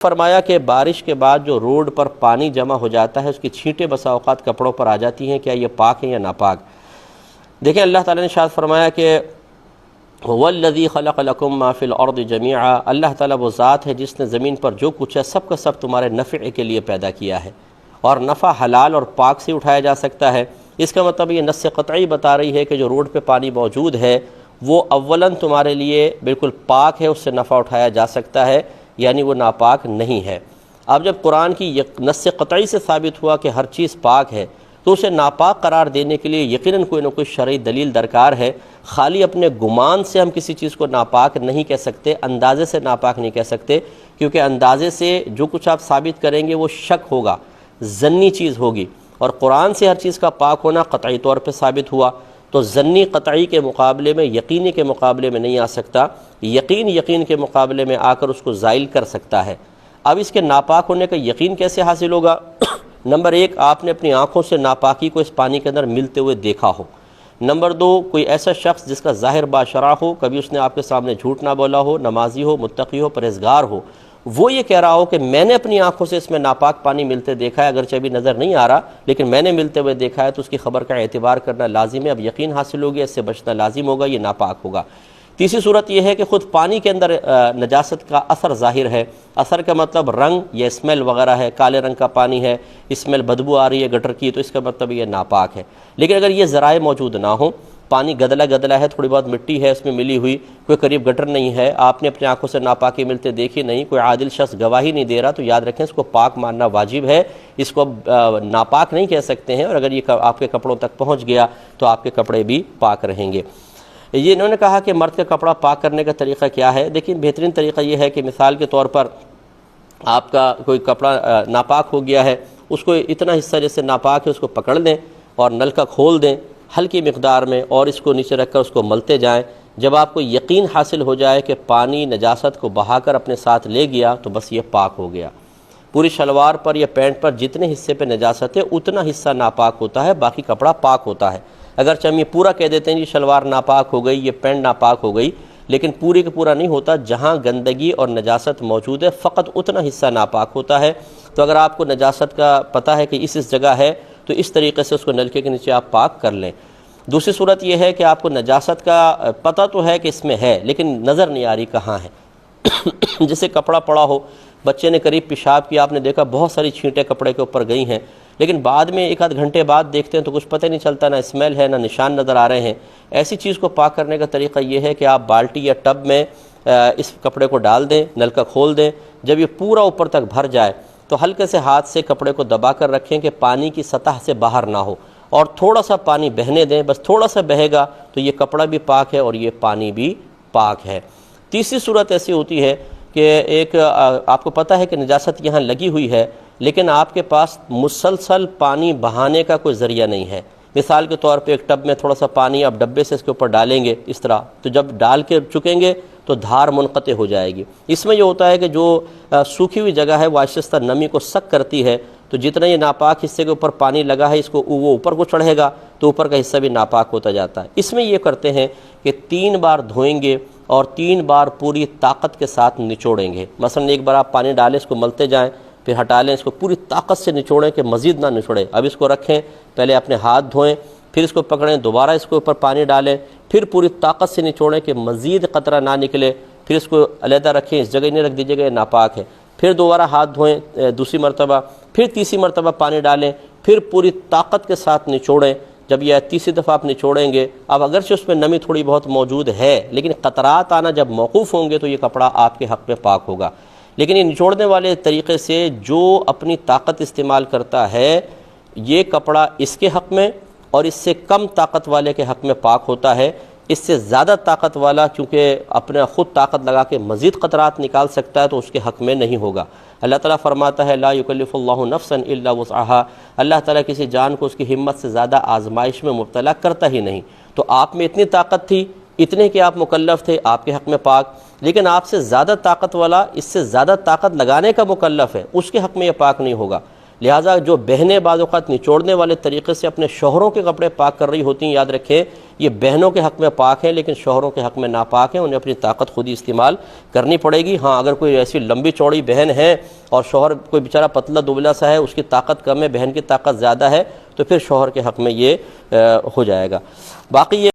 فرمایا کہ بارش کے بعد جو روڈ پر پانی جمع ہو جاتا ہے اس کی چھینٹیں بسا اوقات کپڑوں پر آ جاتی ہیں، کیا یہ پاک ہیں یا ناپاک؟ دیکھیں اللہ تعالیٰ نے ارشاد فرمایا کہ وَالَّذِي خَلَقَ لَكُم مَّا فِي الْأَرْضِ جَمِيعًا، اللہ تعالیٰ وہ ذات ہے جس نے زمین پر جو کچھ ہے سب کا سب تمہارے نفع کے لیے پیدا کیا ہے، اور نفع حلال اور پاک سے اٹھایا جا سکتا ہے۔ اس کا مطلب یہ نص قطعی بتا رہی ہے کہ جو روڈ پہ پانی موجود ہے وہ اولاً تمہارے لیے بالکل پاک ہے، اس سے نفع اٹھایا جا سکتا ہے، یعنی وہ ناپاک نہیں ہے۔ اب جب قرآن کی نص قطعی سے ثابت ہوا کہ ہر چیز پاک ہے تو اسے ناپاک قرار دینے کے لیے یقیناً کوئی نہ کوئی شرعی دلیل درکار ہے۔ خالی اپنے گمان سے ہم کسی چیز کو ناپاک نہیں کہہ سکتے، اندازے سے ناپاک نہیں کہہ سکتے، کیونکہ اندازے سے جو کچھ آپ ثابت کریں گے وہ شک ہوگا، ظنی چیز ہوگی، اور قرآن سے ہر چیز کا پاک ہونا قطعی طور پہ ثابت ہوا، تو ظنی قطعی کے مقابلے میں یقینی کے مقابلے میں نہیں آ سکتا، یقین کے مقابلے میں آ کر اس کو زائل کر سکتا ہے۔ اب اس کے ناپاک ہونے کا یقین کیسے حاصل ہوگا؟ نمبر ایک، آپ نے اپنی آنکھوں سے ناپاکی کو اس پانی کے اندر ملتے ہوئے دیکھا ہو۔ نمبر دو، کوئی ایسا شخص جس کا ظاہر باشرع ہو، کبھی اس نے آپ کے سامنے جھوٹ نہ بولا ہو، نمازی ہو، متقی ہو، پرہیزگار ہو، وہ یہ کہہ رہا ہو کہ میں نے اپنی آنکھوں سے اس میں ناپاک پانی ملتے دیکھا ہے، اگرچہ ابھی نظر نہیں آ رہا لیکن میں نے ملتے ہوئے دیکھا ہے، تو اس کی خبر کا اعتبار کرنا لازم ہے۔ اب یقین حاصل ہو گیا، اس سے بچنا لازم ہوگا، یہ ناپاک ہوگا۔ تیسری صورت یہ ہے کہ خود پانی کے اندر نجاست کا اثر ظاہر ہے۔ اثر کا مطلب رنگ یا اسمیل وغیرہ ہے، کالے رنگ کا پانی ہے، اسمیل بدبو آ رہی ہے گٹر کی، تو اس کا مطلب یہ ناپاک ہے۔ لیکن اگر یہ ذرائع موجود نہ ہوں، پانی گدلا ہے، تھوڑی بہت مٹی ہے اس میں ملی ہوئی، کوئی قریب گٹر نہیں ہے، آپ نے اپنی آنکھوں سے ناپاکی ملتے دیکھی نہیں، کوئی عادل شخص گواہی نہیں دے رہا، تو یاد رکھیں اس کو پاک ماننا واجب ہے، اس کو ناپاک نہیں کہہ سکتے ہیں، اور اگر یہ آپ کے کپڑوں تک پہنچ گیا تو آپ کے کپڑے بھی پاک رہیں گے۔ یہ انہوں نے کہا کہ مرد کا کپڑا پاک کرنے کا طریقہ کیا ہے؟ دیکھیں بہترین طریقہ یہ ہے کہ مثال کے طور پر آپ کا کوئی کپڑا ناپاک ہو گیا ہے، اس کو اتنا حصہ جیسے ناپاک ہے اس کو پکڑ لیں اور نل کا کھول دیں ہلکی مقدار میں، اور اس کو نیچے رکھ کر اس کو ملتے جائیں۔ جب آپ کو یقین حاصل ہو جائے کہ پانی نجاست کو بہا کر اپنے ساتھ لے گیا تو بس یہ پاک ہو گیا۔ پوری شلوار پر یا پینٹ پر جتنے حصے پہ نجاست ہے اتنا حصہ ناپاک ہوتا ہے، باقی کپڑا پاک ہوتا ہے۔ اگرچہ ہم یہ پورا کہہ دیتے ہیں یہ شلوار ناپاک ہو گئی، یہ پینٹ ناپاک ہو گئی، لیکن پوری کا پورا نہیں ہوتا، جہاں گندگی اور نجاست موجود ہے فقط اتنا حصہ ناپاک ہوتا ہے۔ تو اگر آپ کو نجاست کا پتہ ہے کہ اس جگہ ہے تو اس طریقے سے اس کو نلکے کے نیچے آپ پاک کر لیں۔ دوسری صورت یہ ہے کہ آپ کو نجاست کا پتہ تو ہے کہ اس میں ہے لیکن نظر نہیں آ رہی کہاں ہے۔ جیسے کپڑا پڑا ہو، بچے نے قریب پیشاب کیا، آپ نے دیکھا بہت ساری چھینٹیں کپڑے کے اوپر گئی ہیں، لیکن بعد میں ایک آدھ گھنٹے بعد دیکھتے ہیں تو کچھ پتہ نہیں چلتا، نہ اسمیل ہے نہ نشان نظر آ رہے ہیں۔ ایسی چیز کو پاک کرنے کا طریقہ یہ ہے کہ آپ بالٹی یا ٹب میں اس کپڑے کو ڈال دیں، نل کا کھول دیں، جب یہ پورا اوپر تک بھر جائے تو ہلکے سے ہاتھ سے کپڑے کو دبا کر رکھیں کہ پانی کی سطح سے باہر نہ ہو، اور تھوڑا سا پانی بہنے دیں، بس تھوڑا سا بہے گا تو یہ کپڑا بھی پاک ہے اور یہ پانی بھی پاک ہے۔ تیسری صورت ایسی ہوتی ہے کہ ایک آپ کو پتہ ہے کہ نجاست یہاں لگی ہوئی ہے لیکن آپ کے پاس مسلسل پانی بہانے کا کوئی ذریعہ نہیں ہے۔ مثال کے طور پہ ایک ٹب میں تھوڑا سا پانی آپ ڈبے سے اس کے اوپر ڈالیں گے اس طرح، تو جب ڈال کے چکیں گے تو دھار منقطع ہو جائے گی۔ اس میں یہ ہوتا ہے کہ جو سوکھی ہوئی جگہ ہے وہ آہستہ نمی کو سک کرتی ہے، تو جتنا یہ ناپاک حصے کے اوپر پانی لگا ہے اس کو وہ اوپر کو چڑھے گا تو اوپر کا حصہ بھی ناپاک ہوتا جاتا ہے۔ اس میں یہ کرتے ہیں کہ 3 بار دھوئیں گے اور 3 بار پوری طاقت کے ساتھ نچوڑیں گے۔ مثلا ایک بار آپ پانی ڈالیں، اس کو ملتے جائیں، پھر ہٹا لیں، اس کو پوری طاقت سے نچوڑیں کہ مزید نہ نچوڑے۔ اب اس کو رکھیں، پہلے اپنے ہاتھ دھوئیں، پھر اس کو پکڑیں، دوبارہ اس کے اوپر پانی ڈالیں، پھر پوری طاقت سے نچوڑیں کہ مزید قطرہ نہ نکلے، پھر اس کو علیحدہ رکھیں، اس جگہ نہیں رکھ دیجیے گا یہ ناپاک ہے۔ پھر دوبارہ ہاتھ دھوئیں دوسری مرتبہ، پھر تیسری مرتبہ پانی ڈالیں، پھر پوری طاقت کے ساتھ نچوڑیں۔ جب یہ تیسری دفعہ آپ نچوڑیں گے، اب اگرچہ اس میں نمی تھوڑی بہت موجود ہے لیکن قطرات آنا جب موقوف ہوں گے تو یہ کپڑا آپ کے حق میں پاک ہوگا۔ لیکن یہ نچوڑنے والے طریقے سے جو اپنی طاقت استعمال کرتا ہے یہ کپڑا اس کے حق میں اور اس سے کم طاقت والے کے حق میں پاک ہوتا ہے۔ اس سے زیادہ طاقت والا کیونکہ اپنا خود طاقت لگا کے مزید قطرات نکال سکتا ہے تو اس کے حق میں نہیں ہوگا۔ اللہ تعالیٰ فرماتا ہے لا یکلف اللہ نفسا الا وسعها، اللہ تعالیٰ کسی جان کو اس کی ہمت سے زیادہ آزمائش میں مبتلا کرتا ہی نہیں۔ تو آپ میں اتنی طاقت تھی، اتنے کہ آپ مکلف تھے، آپ کے حق میں پاک، لیکن آپ سے زیادہ طاقت والا اس سے زیادہ طاقت لگانے کا مکلف ہے، اس کے حق میں یہ پاک نہیں ہوگا۔ لہٰذا جو بہنیں بعض اوقات نچوڑنے والے طریقے سے اپنے شوہروں کے کپڑے پاک کر رہی ہوتی ہیں، یاد رکھیں یہ بہنوں کے حق میں پاک ہیں لیکن شوہروں کے حق میں ناپاک ہیں، انہیں اپنی طاقت خود ہی استعمال کرنی پڑے گی۔ ہاں اگر کوئی ایسی لمبی چوڑی بہن ہے اور شوہر کوئی بیچارہ پتلا دبلا سا ہے، اس کی طاقت کم ہے، بہن کی طاقت زیادہ ہے، تو پھر شوہر کے حق میں یہ ہو جائے گا۔ باقی یہ